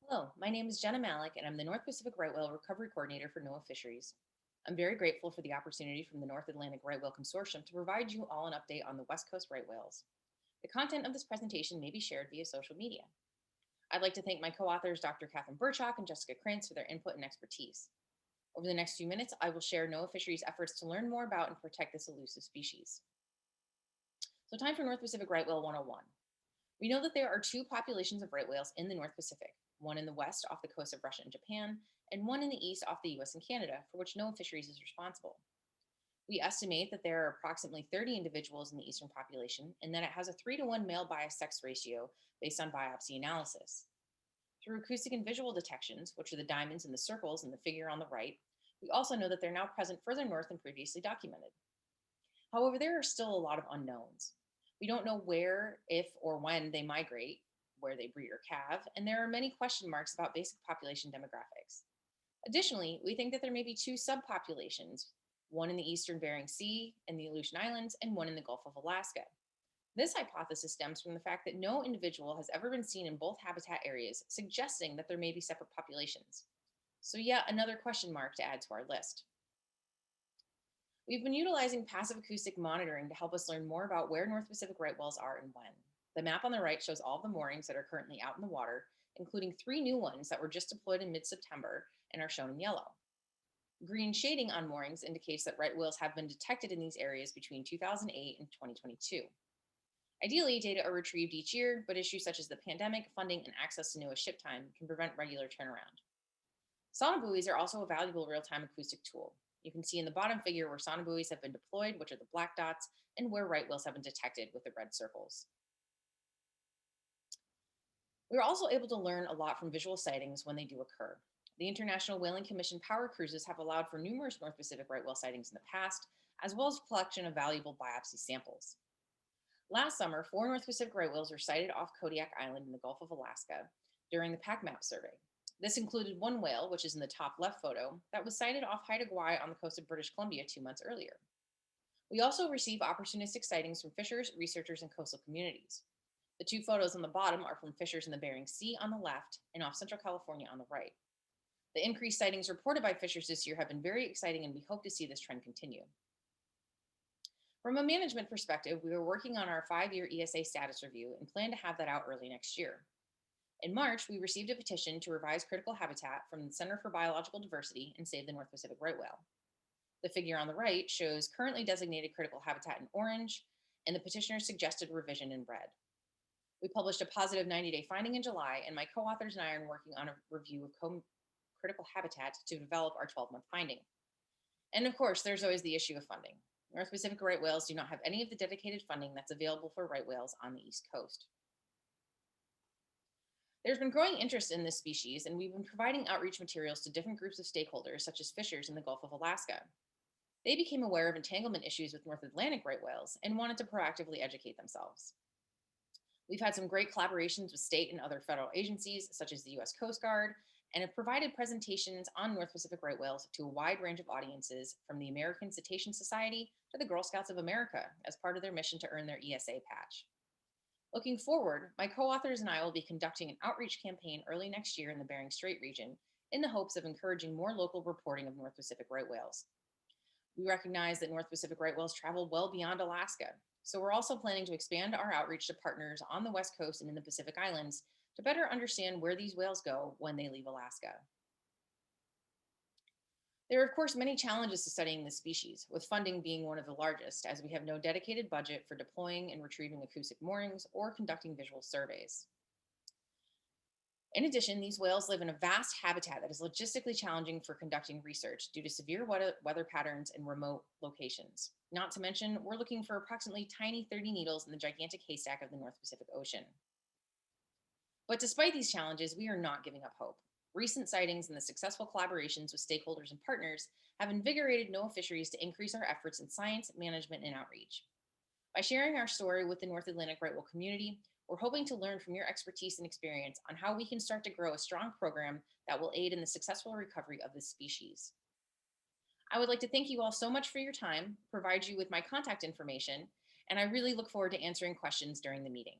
Hello, my name is Jenna Malek, and I'm the North Pacific Right Whale Recovery Coordinator for NOAA Fisheries. I'm very grateful for the opportunity from the North Atlantic Right Whale Consortium to provide you all an update on the West Coast right whales. The content of this presentation may be shared via social media. I'd like to thank my co authors, Dr. Catherine Burchak and Jessica Krantz, for their input and expertise. Over the next few minutes, I will share NOAA Fisheries' efforts to learn more about and protect this elusive species. So, time for North Pacific Right Whale 101. We know that there are two populations of right whales in the North Pacific, one in the west off the coast of Russia and Japan, and one in the east off the US and Canada, for which NOAA Fisheries is responsible. We estimate that there are approximately 30 individuals in the eastern population and that it has a 3-to-1 male bias sex ratio based on biopsy analysis. Through acoustic and visual detections, which are the diamonds and the circles in the figure on the right, we also know that they're now present further north than previously documented. However, there are still a lot of unknowns. We don't know where, if, or when they migrate, where they breed or calve, and there are many question marks about basic population demographics. Additionally, we think that there may be two subpopulations, one in the eastern Bering Sea and the Aleutian Islands, and one in the Gulf of Alaska. This hypothesis stems from the fact that no individual has ever been seen in both habitat areas, suggesting that there may be separate populations. So, yet another question mark to add to our list. We've been utilizing passive acoustic monitoring to help us learn more about where North Pacific right whales are and when. The map on the right shows all of the moorings that are currently out in the water, including 3 new ones that were just deployed in mid-September and are shown in yellow. Green shading on moorings indicates that right whales have been detected in these areas between 2008 and 2022. Ideally, data are retrieved each year, but issues such as the pandemic, funding, and access to NOAA ship time can prevent regular turnaround. Sonobuoys are also a valuable real-time acoustic tool. You can see in the bottom figure where sonobuoys have been deployed, which are the black dots, and where right whales have been detected with the red circles. We are also able to learn a lot from visual sightings when they do occur. The International Whaling Commission power cruises have allowed for numerous North Pacific right whale sightings in the past, as well as collection of valuable biopsy samples. Last summer, 4 North Pacific right whales were sighted off Kodiak Island in the Gulf of Alaska during the PacMap survey. This included one whale, which is in the top left photo, that was sighted off Haida Gwaii on the coast of British Columbia 2 months earlier. We also receive opportunistic sightings from fishers, researchers, and coastal communities. The 2 photos on the bottom are from fishers in the Bering Sea on the left and off Central California on the right. The increased sightings reported by fishers this year have been very exciting, and we hope to see this trend continue. From a management perspective, we are working on our 5-year ESA status review and plan to have that out early next year. In March, we received a petition to revise critical habitat from the Center for Biological Diversity and save the North Pacific right whale. The figure on the right shows currently designated critical habitat in orange and the petitioner's suggested revision in red. We published a positive 90-day finding in July, and my co-authors and I are working on a review of critical habitat to develop our 12-month finding. And of course, there's always the issue of funding. North Pacific right whales do not have any of the dedicated funding that's available for right whales on the East Coast. There's been growing interest in this species, and we've been providing outreach materials to different groups of stakeholders, such as fishers in the Gulf of Alaska. They became aware of entanglement issues with North Atlantic right whales and wanted to proactively educate themselves. We've had some great collaborations with state and other federal agencies, such as the US Coast Guard, and have provided presentations on North Pacific right whales to a wide range of audiences, from the American Cetacean Society to the Girl Scouts of America, as part of their mission to earn their ESA patch. Looking forward, my co-authors and I will be conducting an outreach campaign early next year in the Bering Strait region in the hopes of encouraging more local reporting of North Pacific right whales. We recognize that North Pacific right whales travel well beyond Alaska, so we're also planning to expand our outreach to partners on the West Coast and in the Pacific Islands to better understand where these whales go when they leave Alaska. There are, of course, many challenges to studying this species, with funding being one of the largest, as we have no dedicated budget for deploying and retrieving acoustic moorings or conducting visual surveys. In addition, these whales live in a vast habitat that is logistically challenging for conducting research due to severe weather patterns and remote locations. Not to mention, we're looking for approximately tiny 30 needles in the gigantic haystack of the North Pacific Ocean. But despite these challenges, we are not giving up hope. Recent sightings and the successful collaborations with stakeholders and partners have invigorated NOAA Fisheries to increase our efforts in science, management, and outreach. By sharing our story with the North Atlantic right whale community, we're hoping to learn from your expertise and experience on how we can start to grow a strong program that will aid in the successful recovery of this species. I would like to thank you all so much for your time, provide you with my contact information, and I really look forward to answering questions during the meeting.